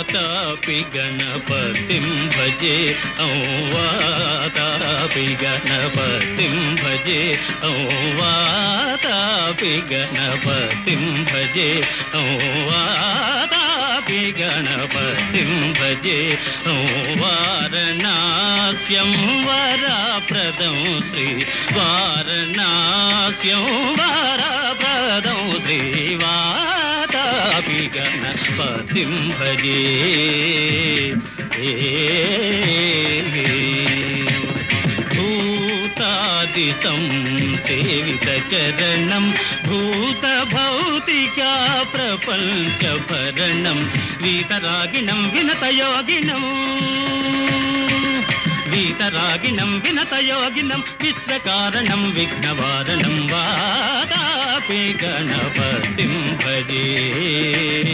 वातापि गणपतिं भजे औ वातापि गणपतिं भजे औ वातापि गणपतिं भजे औ वातापि गणपतिं भजे औ वारणास्यं वरप्रदं श्री वारणास्यं वरप्रदं श्री वातापि गणपतिं भजे भूतादितं सेवितचरणं भूतभौतिका प्रपञ्चभरणं वीतरागिणं विनतयोगिनं वीतरागिणं विनतयोगिनं विश्वकारणं विघ्नवारणं वातापि गणपतिं भजे।